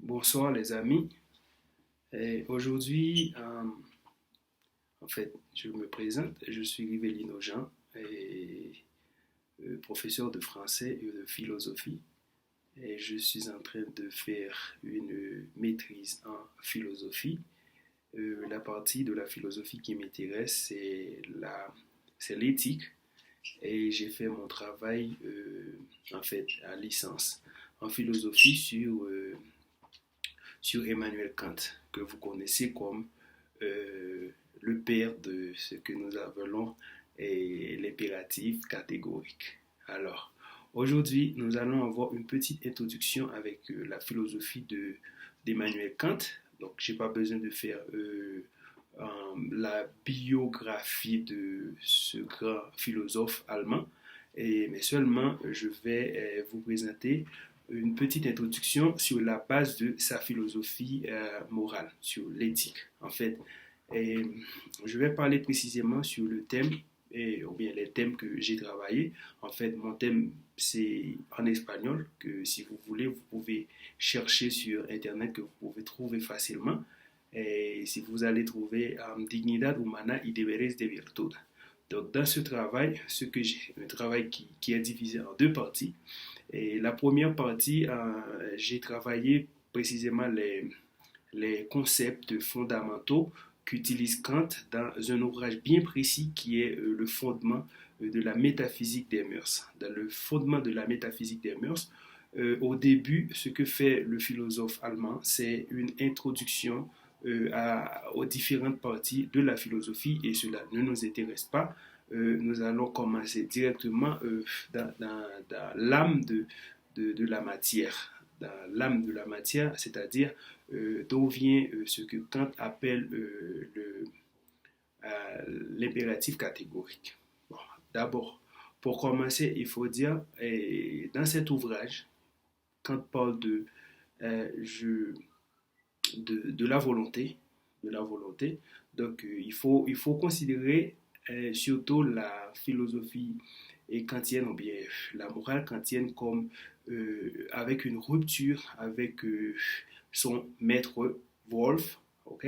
Bonsoir les amis. Aujourd'hui, je me présente. Je suis Rivelino Jean, et, professeur de français et de philosophie. Et je suis en train de faire une maîtrise en philosophie. La partie de la philosophie qui m'intéresse, c'est l'éthique. Et j'ai fait mon travail à licence en philosophie sur Emmanuel Kant, que vous connaissez comme le père de ce que nous appelons l'impératif catégorique. Alors, aujourd'hui, nous allons avoir une petite introduction avec la philosophie d'Emmanuel Kant. Donc, je n'ai pas besoin de faire la biographie de ce grand philosophe allemand, mais seulement je vais vous présenter une petite introduction sur la base de sa philosophie morale, sur l'éthique. Et je vais parler précisément sur le thème, ou bien les thèmes que j'ai travaillés. Mon thème, c'est en espagnol, que si vous voulez, vous pouvez chercher sur Internet, que vous pouvez trouver facilement. Et si vous allez trouver Dignidad humana y deberes de virtud. Donc, dans ce travail, un travail qui est divisé en deux parties. Et la première partie, j'ai travaillé précisément les concepts fondamentaux qu'utilise Kant dans un ouvrage bien précis qui est le fondement de la métaphysique des mœurs. Dans le fondement de la métaphysique des mœurs, au début, ce que fait le philosophe allemand, c'est une introduction aux différentes parties de la philosophie, et cela ne nous intéresse pas. Nous allons commencer directement dans l'âme de la matière. Dans l'âme de la matière, c'est-à-dire d'où vient ce que Kant appelle l'impératif catégorique. Bon, d'abord, pour commencer, il faut dire, dans cet ouvrage, Kant parle de la volonté, de la volonté. Donc, il faut considérer surtout la philosophie kantienne, ou bien la morale kantienne, comme avec une rupture avec son maître Wolff, ok,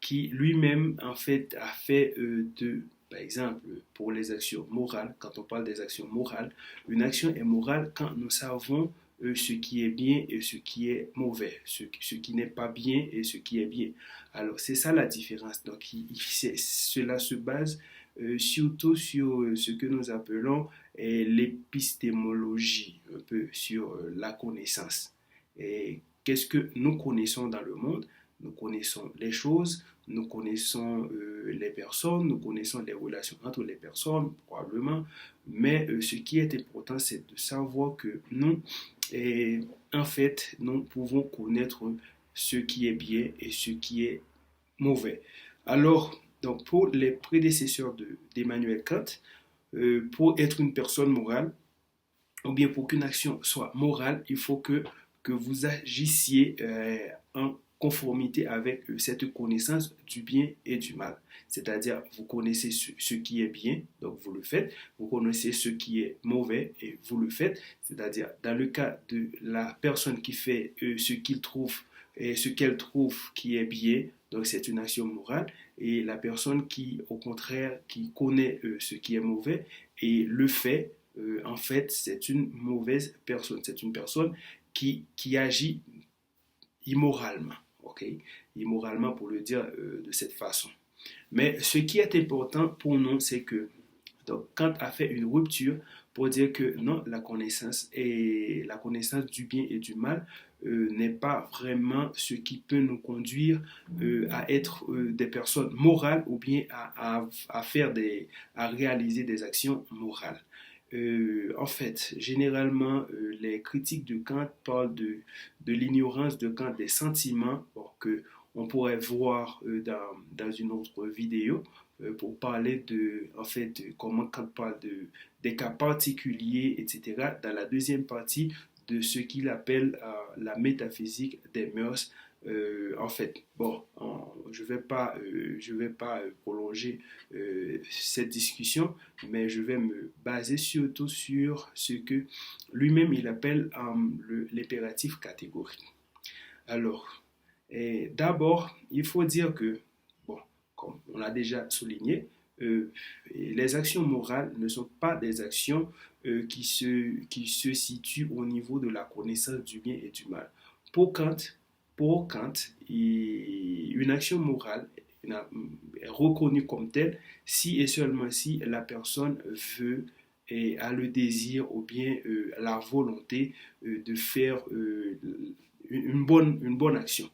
qui lui-même en fait a fait par exemple, pour les actions morales, quand on parle des actions morales, une action est morale quand nous savons ce qui est bien et ce qui est mauvais, ce qui n'est pas bien et ce qui est bien. Alors, c'est ça la différence. Donc, cela se base surtout sur ce que nous appelons l'épistémologie, un peu sur la connaissance. Et qu'est-ce que nous connaissons dans le monde? Nous connaissons les choses, nous connaissons les personnes, nous connaissons les relations entre les personnes, probablement, mais ce qui est important, c'est de savoir que nous, nous pouvons connaître ce qui est bien et ce qui est mauvais. Alors, donc pour les prédécesseurs d'Emmanuel Kant, pour être une personne morale, ou bien pour qu'une action soit morale, il faut que vous agissiez en conformité avec cette connaissance du bien et du mal. C'est-à-dire, vous connaissez ce qui est bien, donc vous le faites. Vous connaissez ce qui est mauvais et vous le faites. C'est-à-dire, dans le cas de la personne qui fait ce qu'il trouve et ce qu'elle trouve qui est bien, donc c'est une action morale. Et la personne qui, au contraire, qui connaît ce qui est mauvais et le fait, en fait, c'est une mauvaise personne. C'est une personne qui agit immoralement, ok? Immoralement, pour le dire de cette façon. Mais ce qui est important pour nous, c'est que donc, Kant a fait une rupture pour dire que non, la connaissance du bien et du mal n'est pas vraiment ce qui peut nous conduire à être des personnes morales, ou bien à réaliser des actions morales. Généralement, les critiques de Kant parlent de l'ignorance de Kant des sentiments, que on pourrait voir dans une autre vidéo, pour parler de comment Kant parle des cas particuliers, etc., dans la deuxième partie de ce qu'il appelle la métaphysique des mœurs. Je vais pas prolonger cette discussion, mais je vais me baser surtout sur ce que lui-même il appelle l'impératif catégorique. Alors, d'abord, il faut dire que, bon, comme on l'a déjà souligné, les actions morales ne sont pas des actions qui se situent au niveau de la connaissance du bien et du mal. Pour Kant, pour Kant, une action morale est reconnue comme telle si et seulement si la personne veut et a le désir ou bien la volonté de faire une bonne action.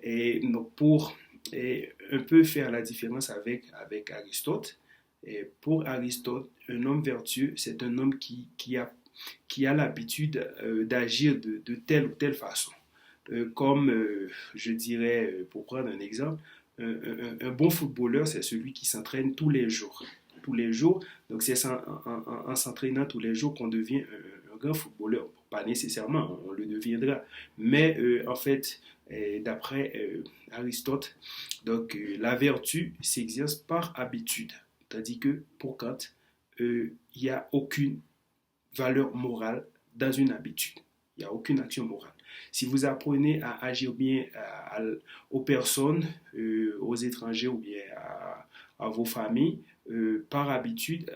Et donc pour un peu faire la différence avec Aristote, pour Aristote, un homme vertueux, c'est un homme qui a l'habitude d'agir de telle ou telle façon. Comme je dirais, pour prendre un exemple, un bon footballeur, c'est celui qui s'entraîne tous les jours. Tous les jours. Donc, c'est en s'entraînant tous les jours qu'on devient un grand footballeur. Pas nécessairement, on le deviendra. Mais en fait, d'après Aristote, donc la vertu s'exerce par habitude. Tandis que pour Kant, il n'y a aucune valeur morale dans une habitude. Il n'y a aucune action morale. Si vous apprenez à agir bien aux personnes, aux étrangers ou bien à vos familles, par habitude,